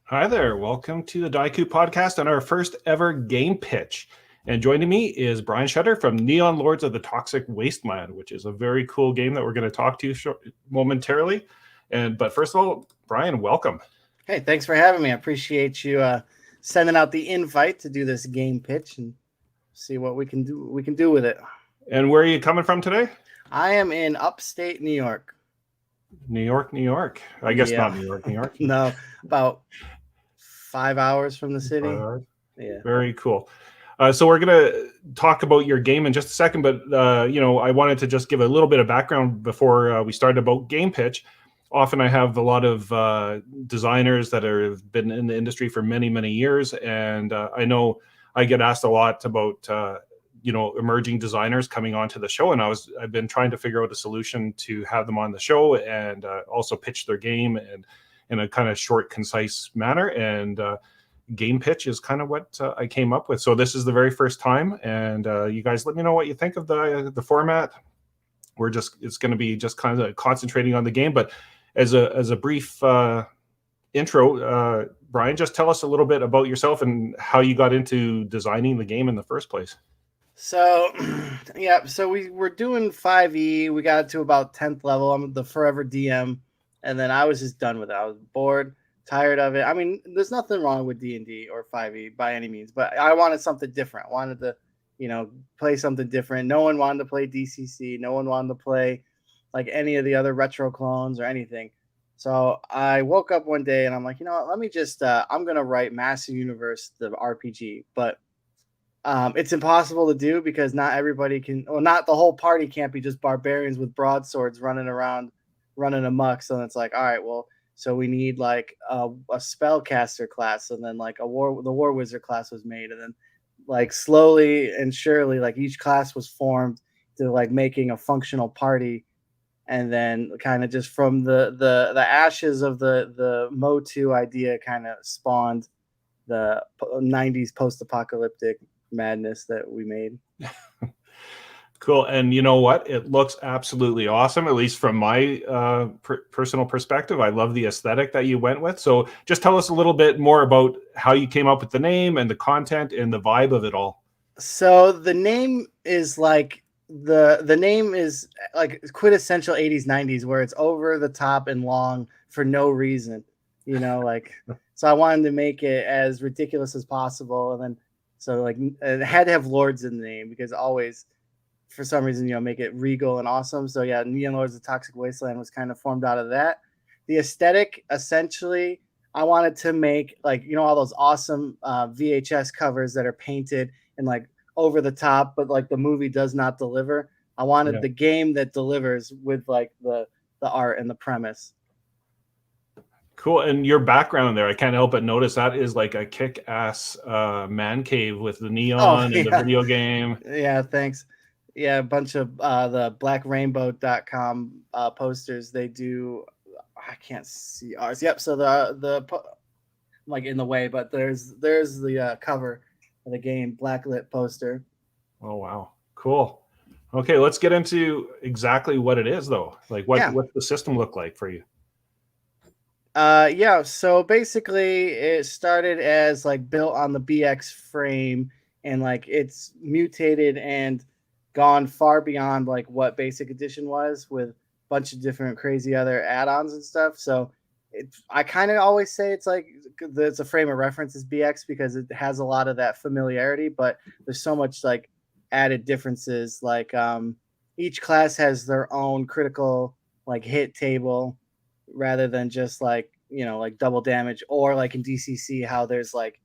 Hi there. Welcome to the Dieku podcast and our first ever game pitch. And joining me is Brian Shutter from Neon Lords of the Toxic Wasteland, which is a very cool game that we're going to talk to you momentarily. But first of all, Brian, welcome. Hey, thanks for having me. I appreciate you sending out the invite to do this game pitch and see what we can do. We can do with it. And where are you coming from today? I am in upstate New York. New York, New York. I guess Yeah. not New York, New York. No, about 5 hours from the city. 5 hours. Yeah. Very cool. So we're going to talk about your game in just a second, but I wanted to just give a little bit of background before we started about game pitch. Often I have a lot of designers that have been in the industry for many, many years, and I know I get asked a lot about emerging designers coming onto the show, and I've been trying to figure out a solution to have them on the show and also pitch their game and in a kind of short, concise manner. And game pitch is kind of what I came up with. So this is the very first time, and you guys let me know what you think of the format. It's going to be just kind of concentrating on the game, but as a brief intro, Brian, just tell us a little bit about yourself and how you got into designing the game in the first place. So, yeah, so we were doing 5e. We got to about 10th level. I'm the forever DM, and then I was just done with it. I was bored, tired of it. I mean, there's nothing wrong with D&D or 5e by any means, but I wanted something different. I wanted to, play something different. No one wanted to play DCC. No one wanted to play like any of the other retro clones or anything. So I woke up one day and I'm like, you know what? Let me just, I'm going to write Massive Universe, the RPG, but it's impossible to do because not everybody can, well, not the whole party can't be just barbarians with broadswords running around, running amok. So it's like, all right, well, so we need like a spellcaster class, and then like the war wizard class was made, and then like slowly and surely, like each class was formed to like making a functional party, and then kind of just from the ashes of the Motu idea, kind of spawned the 90s post-apocalyptic madness that we made. Cool. And you know what? It looks absolutely awesome, at least from my personal perspective. I love the aesthetic that you went with. So just tell us a little bit more about how you came up with the name and the content and the vibe of it all. So the name is like the name is like quintessential 80s 90s, where it's over the top and long for no reason, like so I wanted to make it as ridiculous as possible. And then so like it had to have lords in the name because always for some reason, make it regal and awesome. So yeah, Neon Lords of the Toxic Wasteland was kind of formed out of that. The aesthetic, essentially, I wanted to make like, all those awesome VHS covers that are painted and like over the top, but like the movie does not deliver. I wanted the game that delivers with like the art and the premise. Cool. And your background there, I can't help but notice that is like a kick-ass man cave with the neon and the video game. Yeah, thanks. Yeah, a bunch of the blackrainbow.com posters. They do, I can't see ours. Yep. So the like in the way, but there's the cover of the game, blacklit poster. Oh wow, cool. Okay, let's get into exactly what it is though. Like what's the system look like for you? Yeah, so basically it started as like built on the BX frame, and like it's mutated and gone far beyond like what basic edition was, with a bunch of different crazy other add-ons and stuff. So I kind of always say it's like it's a frame of reference as BX because it has a lot of that familiarity, but there's so much like added differences. Like each class has their own critical like hit table, rather than just like like double damage, or like in DCC how there's like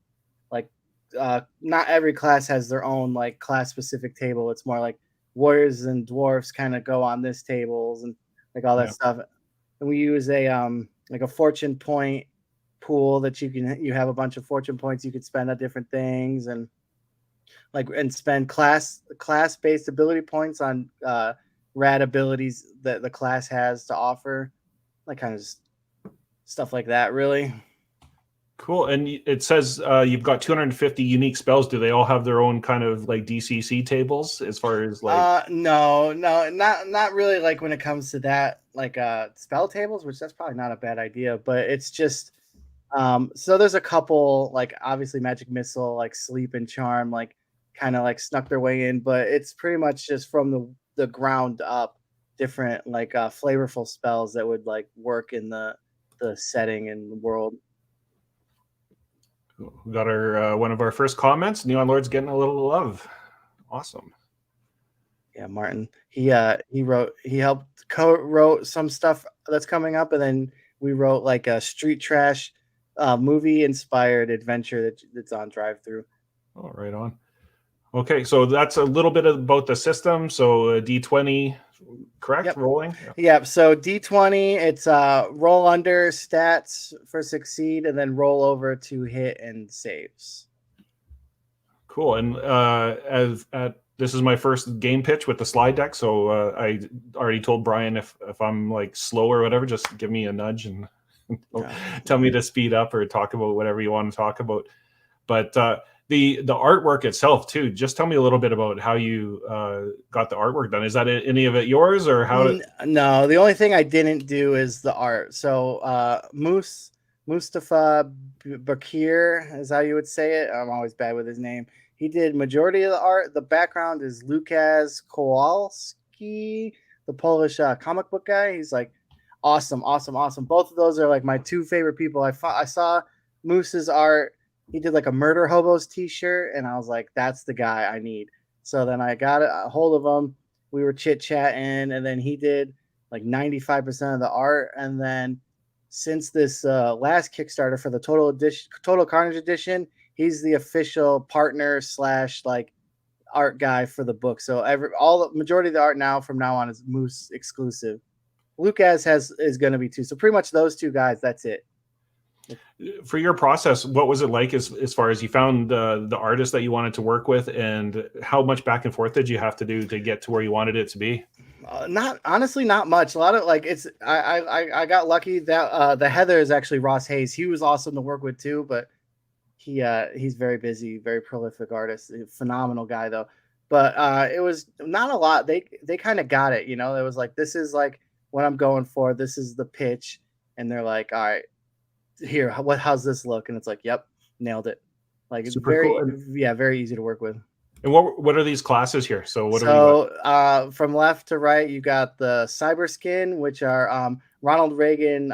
not every class has their own like class specific table. It's more like warriors and dwarfs kind of go on this tables and like all that stuff. And we use a like a fortune point pool that you have a bunch of fortune points you could spend on different things, and spend class based ability points on rad abilities that the class has to offer, like kind of stuff like that, really. Cool. And it says you've got 250 unique spells. Do they all have their own kind of like DCC tables as far as like? No, not really. Like when it comes to that, like spell tables, which that's probably not a bad idea, but it's just So there's a couple, like obviously Magic Missile, like Sleep and Charm, like kind of like snuck their way in, but it's pretty much just from the ground up, different like flavorful spells that would like work in the setting and the world. We got our one of our first comments. Neon Lord's getting a little love. Awesome. Yeah, Martin. He helped co-wrote some stuff that's coming up, and then we wrote like a street trash movie inspired adventure that's on drive through. Oh, right on. Okay, so that's a little bit about the system. So D20, correct? Yep. Rolling. Yep. So D20, it's roll under stats for succeed, and then roll over to hit and saves. Cool. And this is my first game pitch with the slide deck, so I already told Brian if I'm like slow or whatever, just give me a nudge and tell me to speed up or talk about whatever you want to talk about. But the artwork itself too, just tell me a little bit about how you got the artwork done. Is that any of it yours, or how? No, the only thing I didn't do is the art. So Mustafa Bakir is how you would say it. I'm always bad with his name. He did majority of the art. The background is Lukas Kowalski, the Polish comic book guy. He's like awesome. Both of those are like my two favorite people. I saw Moose's art. He did like a Murder Hobos t-shirt, and I was like, that's the guy I need. So then I got a hold of him. We were chit-chatting, and then he did like 95% of the art. And then since this last Kickstarter for the Total Carnage edition, he's the official partner / like art guy for the book. So the majority of the art now from now on is Moose exclusive. Lucas is going to be too. So pretty much those two guys. That's it. For your process, what was it like as far as you found the artist that you wanted to work with, and how much back and forth did you have to do to get to where you wanted it to be? Not much. A lot of like I got lucky that the Heather is actually Ross Hayes. He was awesome to work with too, but he's very busy, very prolific artist, phenomenal guy though. But it was not a lot. They kind of got it, you know. It was like, this is like what I'm going for. This is the pitch, and they're like, all right, here, how's this look? And it's like, yep, nailed it. Like it's Super very cool. very easy to work with. And what are these classes here? So what are we from left to right, you got the Cyber Skin, which are Ronald Reagan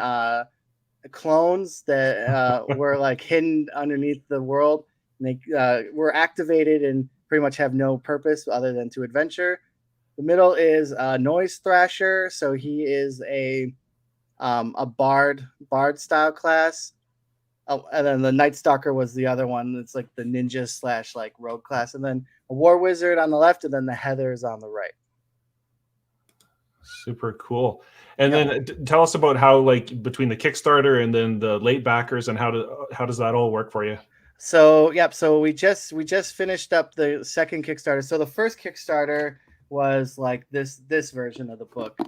clones that were like hidden underneath the world. And they were activated and pretty much have no purpose other than to adventure. The middle is Noise Thrasher, so he is a bard style class. Oh, and then the Night Stalker was the other one. It's like the ninja / like rogue class, and then a War Wizard on the left, and then the Heather is on the right. Super cool. And then tell us about how, like, between the Kickstarter and then the late backers, and how does that all work for you? So so we just finished up the second Kickstarter. So the first Kickstarter was like this version of the book.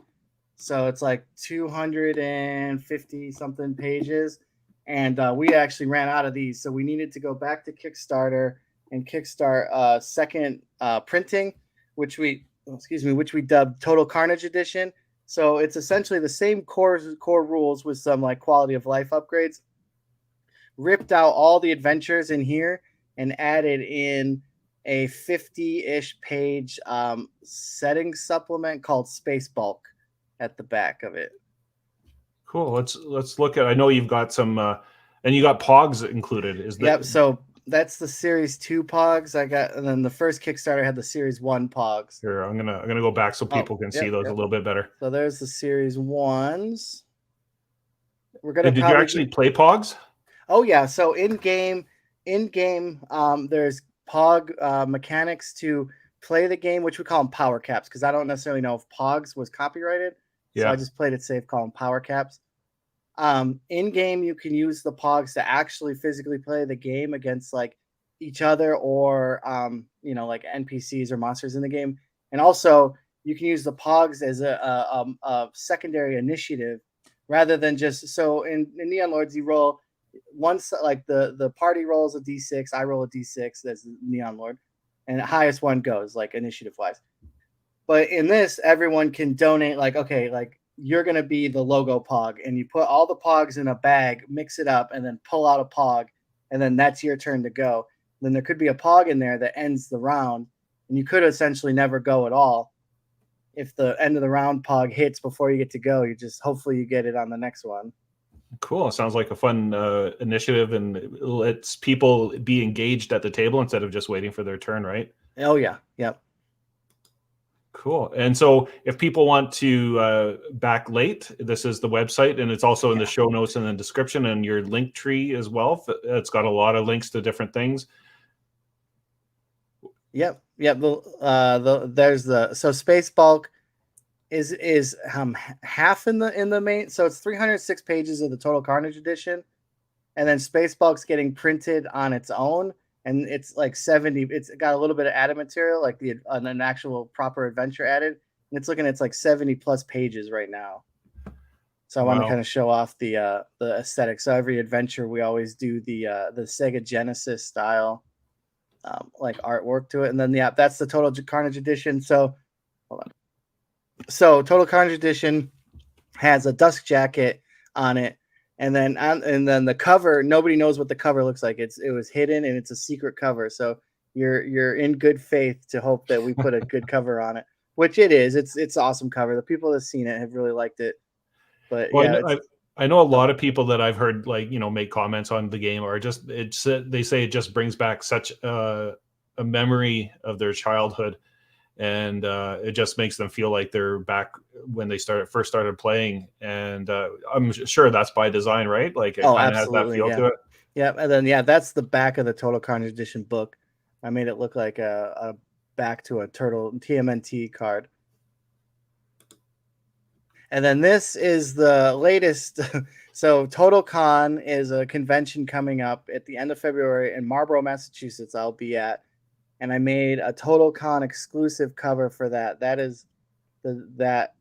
So it's like 250 something pages. And we actually ran out of these. So we needed to go back to Kickstarter and kickstart second printing, which we dubbed Total Carnage Edition. So it's essentially the same core rules with some like quality of life upgrades. Ripped out all the adventures in here and added in a 50-ish page setting supplement called Space Bulk at the back of it. Cool. Let's look at. I know you've got some, and you got Pogs included. Is that? Yep. So that's the Series 2 Pogs I got, and then the first Kickstarter had the Series 1 Pogs. Here, I'm gonna go back so people can see those a little bit better. So there's the Series 1s. We're gonna. And did you actually play Pogs? Oh yeah. So in game, there's Pog mechanics to play the game, which we call them power caps, because I don't necessarily know if Pogs was copyrighted. So I just played it safe, call them power caps. In game, you can use the Pogs to actually physically play the game against like each other or like NPCs or monsters in the game. And also, you can use the Pogs as a secondary initiative rather than just in Neon Lords you roll once, like the party rolls a d6, I roll a d6 as Neon Lord, and the highest one goes like initiative wise. But in this, everyone can donate, like, okay, like you're going to be the logo pog, and you put all the pogs in a bag, mix it up, and then pull out a pog, and then that's your turn to go. Then there could be a pog in there that ends the round, and you could essentially never go at all. If the end of the round pog hits before you get to go, hopefully you get it on the next one. Cool. Sounds like a fun initiative, and it lets people be engaged at the table instead of just waiting for their turn, right? Oh yeah. Yep. Cool. And so if people want to back late, this is the website, and it's also in the show notes and the description, and your link tree as well. It's got a lot of links to different things. Yep. There's so Space Bulk is half in the main. So it's 306 pages of the Total Carnage edition, and then Space Bulk's getting printed on its own, and it's like 70. It's got a little bit of added material, like an actual proper adventure added, and it's like 70 plus pages right now. So I want to kind of show off the aesthetic. So every adventure we always do the Sega Genesis style like artwork to it, and then that's the Total Carnage edition. So hold on. So Total Carnage edition has a dust jacket on it, and then the cover, nobody knows what the cover looks like. It was hidden, and it's a secret cover. So you're in good faith to hope that we put a good cover on it, which it is. It's awesome cover. The people that've seen it have really liked it. But I know a lot of people that I've heard make comments on the game are just they say it just brings back such a memory of their childhood. And it just makes them feel like they're back when they first started playing. And I'm sure that's by design, right? Like it kind of has that feel to it. Yeah, and then that's the back of the Total Carnage edition book. I made it look like a back to a Turtle TMNT card. And then this is the latest. So Total Con is a convention coming up at the end of February in Marlborough, Massachusetts. I'll be at. And I made a Total Con exclusive cover for that. That is that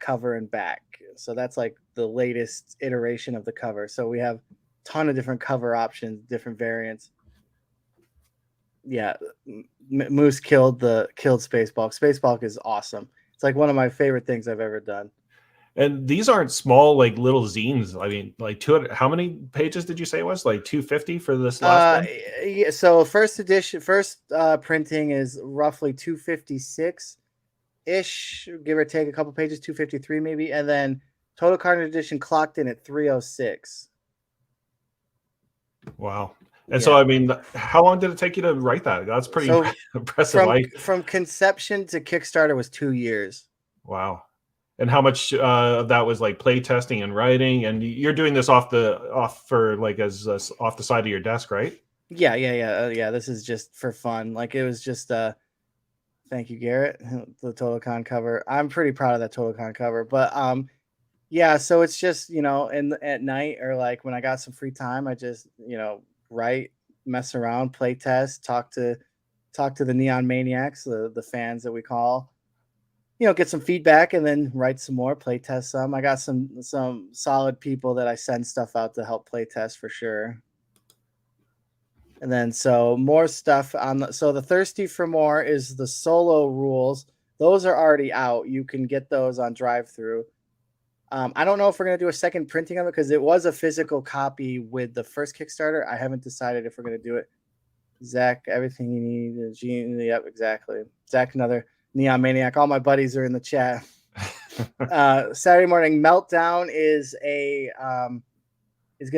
cover and back. So that's like the latest iteration of the cover. So we have a ton of different cover options, different variants. Yeah, Moose killed Space Bulk. Space Bulk is awesome. It's like one of my favorite things I've ever done. And these aren't small, like little zines. I mean, like how many pages did you say it was? Like 250 for this last one? Yeah, so first printing is roughly 256-ish, give or take a couple pages, 253 maybe. And then Total Carnage edition clocked in at 306. Wow. And so, I mean, how long did it take you to write that? That's pretty impressive. From conception to Kickstarter was 2 years. Wow. And how much of that was like play testing and writing? And you're doing this off the side of your desk, right? Yeah. This is just for fun. Like it was just thank you, Garrett, the Total Con cover. I'm pretty proud of that Total Con cover. But so it's just at night or like when I got some free time, I just write, mess around, play test, talk to the Neon Maniacs, the fans that we call. Get some feedback and then write some more, play test some. I got some solid people that I send stuff out to help play test for sure. And then so more stuff so the Thirsty for More is the solo rules. Those are already out. You can get those on drive-through. I don't know if we're going to do a second printing of it because it was a physical copy with the first Kickstarter. I haven't decided if we're going to do it. Zach, everything you need. Gene, yep, exactly. Zach, another Neon Maniac. All my buddies are in the chat. Saturday Morning Meltdown is going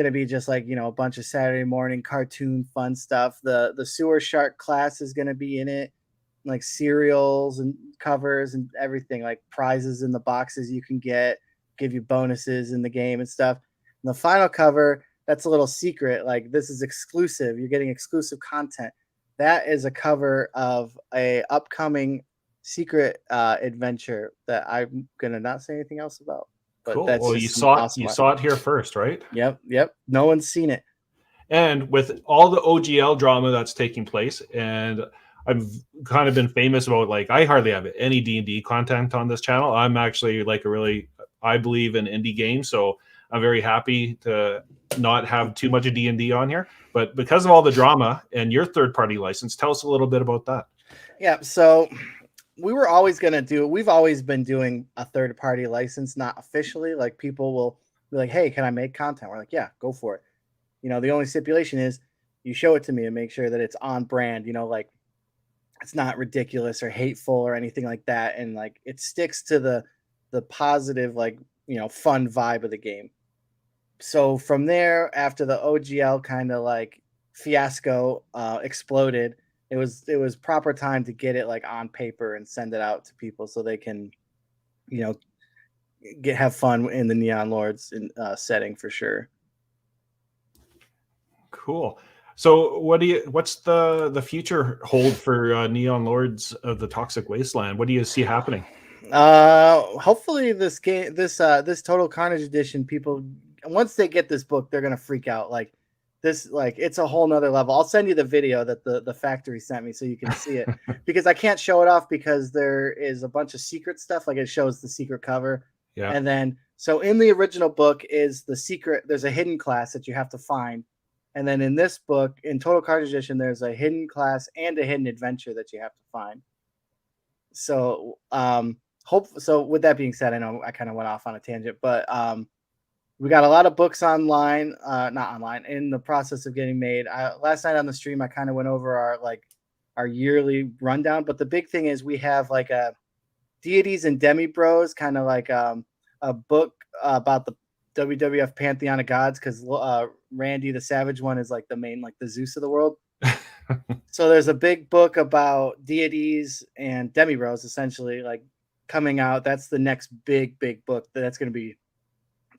to be just like a bunch of Saturday morning cartoon fun stuff. The Sewer Shark class is going to be in it, like cereals and covers and everything, like prizes in the boxes you can get, give you bonuses in the game and stuff. And the final cover, that's a little secret. Like this is exclusive. You're getting exclusive content. That is a cover of a upcoming secret adventure that I'm gonna not say anything else about. But cool. That's you saw it here first, right? Yep. No one's seen it. And with all the OGL drama that's taking place, and I've kind of been famous about like I hardly have any D&D content on this channel. I'm actually like I believe in indie games, so I'm very happy to not have too much of D&D on here. But because of all the drama and your third-party license, tell us a little bit about that. Yeah. So we were always going to do, we've always been doing a third party license, not officially. Like people will be like, hey, can I make content? We're like, yeah, go for it. You know, the only stipulation is you show it to me and make sure that it's on brand, you know, like it's not ridiculous or hateful or anything like that. And like it sticks to the positive, like, you know, fun vibe of the game. So from there, after the OGL kind of like fiasco exploded, it was proper time to get it like on paper and send it out to people so they can, you know, have fun in the Neon Lords setting for sure. Cool. So what's the future hold for Neon Lords of the Toxic Wasteland? What do you see happening? Hopefully this game, this Total Carnage edition, people, once they get this book, they're gonna freak out. Like this, like it's a whole nother level. I'll send you the video that the factory sent me so you can see it because I can't show it off because there is a bunch of secret stuff. Like it shows the secret cover. Yeah. And then, so in the original book is the secret, there's a hidden class that you have to find. And then in this book, in Total Carnage edition, there's a hidden class and a hidden adventure that you have to find. So, so with that being said, I know I kind of went off on a tangent, but we got a lot of books online, not online, in the process of getting made. Last night on the stream, I kind of went over our yearly rundown, but the big thing is we have like a Deities and Demi Bros, kind of like a book about the WWF Pantheon of Gods, because Randy the Savage one is like the main, like the Zeus of the world. So there's a big book about deities and Demi Bros essentially like coming out. That's the next big book that's going to be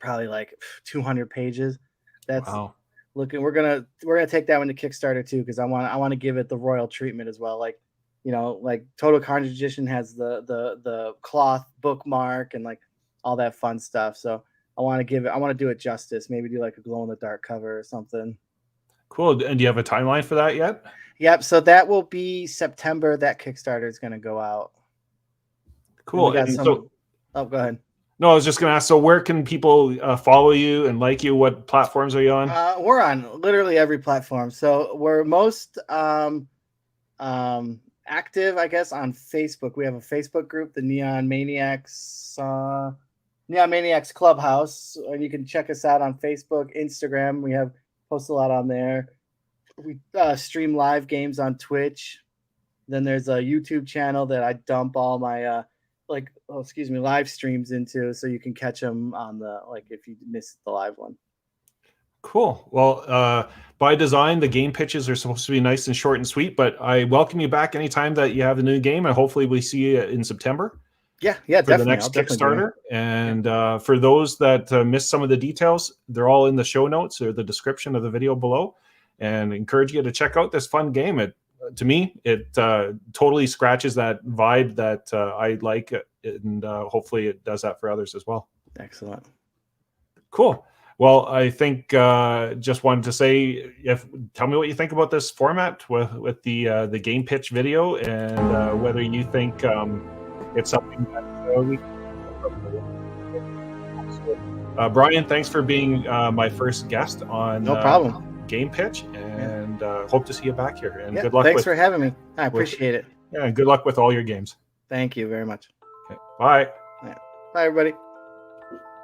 probably like 200 pages. That's wow. Looking, we're gonna take that one to Kickstarter too, because I want to give it the royal treatment as well. Like, you know, like Total Carnage edition has the cloth bookmark and like all that fun stuff. So I want to do it justice. Maybe do like a glow in the dark cover or something. Cool. And do you have a timeline for that yet? Yep. So that will be September. That Kickstarter is going to go out. Cool. Oh, go ahead. No, I was just going to ask, so where can people follow you and like you? What platforms are you on? We're on literally every platform. So we're most active, I guess, on Facebook. We have a Facebook group, the Neon Maniacs Clubhouse, and you can check us out on Facebook, Instagram. We post a lot on there. We stream live games on Twitch. Then there's a YouTube channel that I dump all my live streams into, so you can catch them on if you missed the live one. Cool. Well, by design, the game pitches are supposed to be nice and short and sweet, but I welcome you back anytime that you have a new game, and hopefully we see you in September. Yeah, for definitely. The next Kickstarter. And for those that missed some of the details, they're all in the show notes or the description of the video below, and encourage you to check out this fun game. To me, it totally scratches that vibe that I like, and hopefully it does that for others as well. Excellent. Cool. Well, I think just wanted to say, tell me what you think about this format with the game pitch video, and whether you think it's something that we. Brian, thanks for being my first guest on No problem. Game Pitch, and hope to see you back here. And good luck. Thanks for having me. I appreciate it. Yeah, and good luck with all your games. Thank you very much. Okay, bye. Bye, everybody.